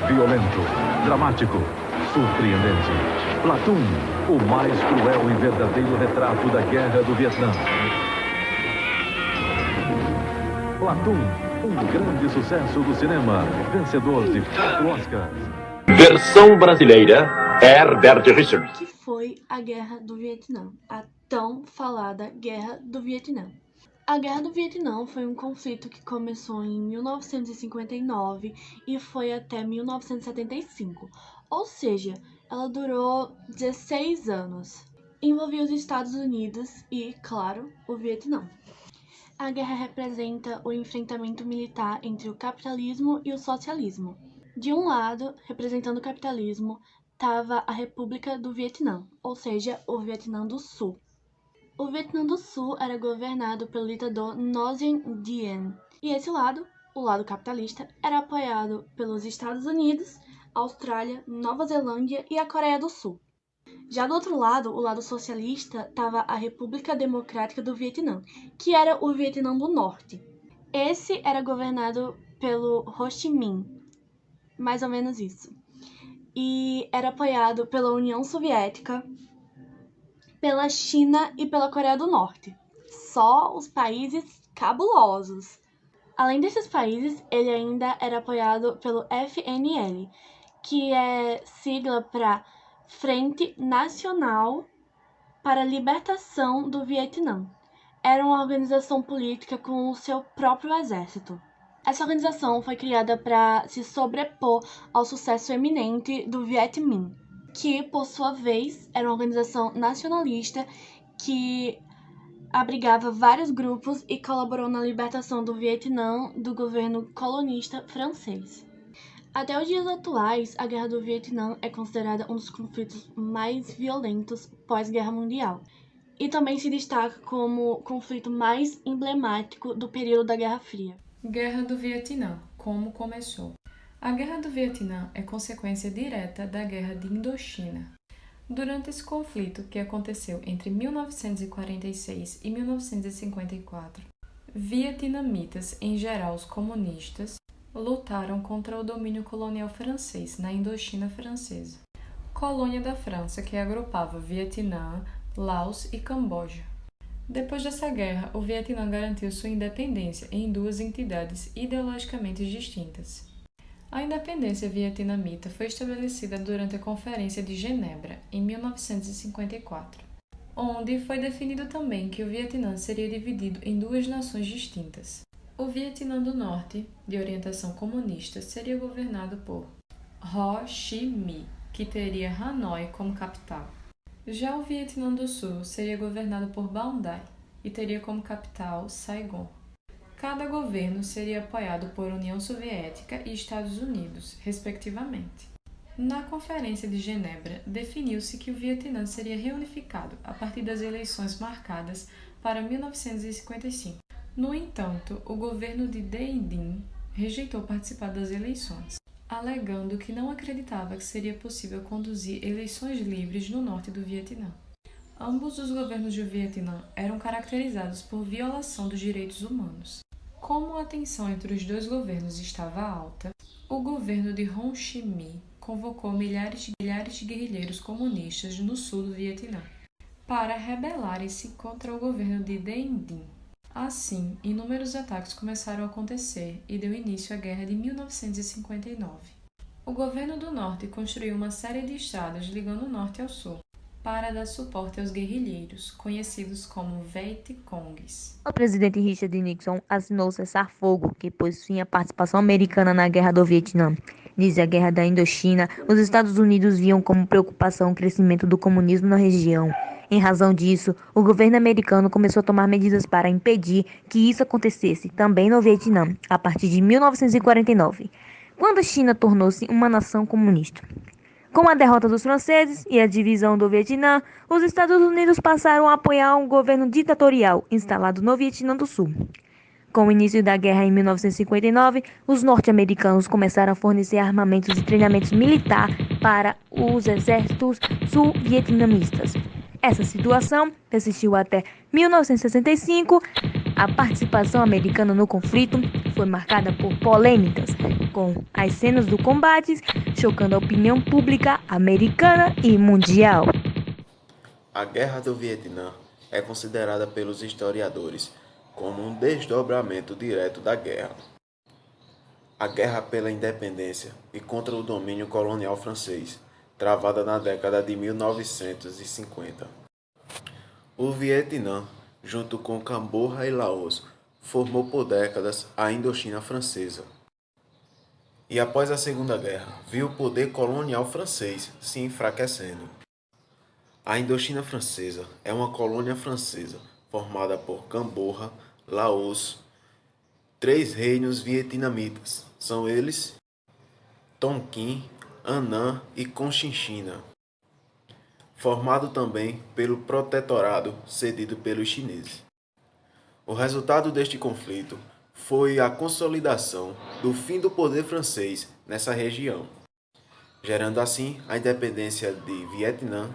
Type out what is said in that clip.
Violento, dramático, surpreendente. Platoon, o mais cruel e verdadeiro retrato da Guerra do Vietnã. Platoon, um grande sucesso do cinema, vencedor de 4 Oscars. Versão brasileira, Herbert Richards. Que foi a Guerra do Vietnã, a tão falada Guerra do Vietnã. A Guerra do Vietnã foi um conflito que começou em 1959 e foi até 1975, ou seja, ela durou 16 anos. Envolvia os Estados Unidos e, claro, o Vietnã. A guerra representa o enfrentamento militar entre o capitalismo e o socialismo. De um lado, representando o capitalismo, estava a República do Vietnã, ou seja, o Vietnã do Sul. O Vietnã do Sul era governado pelo ditador Ngo Dinh. E esse lado, o lado capitalista, era apoiado pelos Estados Unidos, Austrália, Nova Zelândia e a Coreia do Sul. Já do outro lado, o lado socialista, estava a República Democrática do Vietnã, que era o Vietnã do Norte. Esse era governado pelo Ho Chi Minh, mais ou menos isso. E era apoiado pela União Soviética, pela China e pela Coreia do Norte. Só os países cabulosos. Além desses países, ele ainda era apoiado pelo FNL, que é sigla para Frente Nacional para a Libertação do Vietnã. Era uma organização política com o seu próprio exército. Essa organização foi criada para se sobrepor ao sucesso eminente do Viet Minh, que, por sua vez, era uma organização nacionalista que abrigava vários grupos e colaborou na libertação do Vietnã do governo colonista francês. Até os dias atuais, a Guerra do Vietnã é considerada um dos conflitos mais violentos pós-Guerra Mundial e também se destaca como o conflito mais emblemático do período da Guerra Fria. Guerra do Vietnã. Como começou? A Guerra do Vietnã é consequência direta da Guerra de Indochina. Durante esse conflito, que aconteceu entre 1946 e 1954, vietnamitas, em geral os comunistas, lutaram contra o domínio colonial francês na Indochina francesa, colônia da França que agrupava Vietnã, Laos e Camboja. Depois dessa guerra, o Vietnã garantiu sua independência em duas entidades ideologicamente distintas. A independência vietnamita foi estabelecida durante a Conferência de Genebra, em 1954, onde foi definido também que o Vietnã seria dividido em duas nações distintas. O Vietnã do Norte, de orientação comunista, seria governado por Ho Chi Minh, que teria Hanoi como capital. Já o Vietnã do Sul seria governado por Bao Dai e teria como capital Saigon. Cada governo seria apoiado por União Soviética e Estados Unidos, respectivamente. Na Conferência de Genebra, definiu-se que o Vietnã seria reunificado a partir das eleições marcadas para 1955. No entanto, o governo de Dien Dinh rejeitou participar das eleições, alegando que não acreditava que seria possível conduzir eleições livres no norte do Vietnã. Ambos os governos do Vietnã eram caracterizados por violação dos direitos humanos. Como a tensão entre os dois governos estava alta, o governo de Ho Chi Minh convocou milhares de guerrilheiros comunistas no sul do Vietnã para rebelarem-se contra o governo de Dien Dinh. Assim, inúmeros ataques começaram a acontecer e deu início à Guerra de 1959. O governo do Norte construiu uma série de estradas ligando o Norte ao Sul para dar suporte aos guerrilheiros, conhecidos como Vietcongues. O presidente Richard Nixon assinou o cessar-fogo, que pôs fim à participação americana na Guerra do Vietnã. Desde a Guerra da Indochina, os Estados Unidos viam como preocupação o crescimento do comunismo na região. Em razão disso, o governo americano começou a tomar medidas para impedir que isso acontecesse também no Vietnã, a partir de 1949, quando a China tornou-se uma nação comunista. Com a derrota dos franceses e a divisão do Vietnã, os Estados Unidos passaram a apoiar um governo ditatorial instalado no Vietnã do Sul. Com o início da guerra em 1959, os norte-americanos começaram a fornecer armamentos e treinamentos militares para os exércitos sul-vietnamistas. Essa situação persistiu até 1965. A participação americana no conflito foi marcada por polêmicas, com as cenas do combate chocando a opinião pública americana e mundial. A Guerra do Vietnã é considerada pelos historiadores como um desdobramento direto da guerra. A guerra pela independência e contra o domínio colonial francês, travada na década de 1950. O Vietnã, junto com Camboja e Laos, formou por décadas a Indochina Francesa. E após a Segunda Guerra, viu o poder colonial francês se enfraquecendo. A Indochina Francesa é uma colônia francesa formada por Camboja, Laos, 3 reinos vietnamitas. São eles Tonkin, Annam e Cochinchina, formado também pelo protetorado cedido pelos chineses. O resultado deste conflito foi a consolidação do fim do poder francês nessa região, gerando assim a independência de Vietnã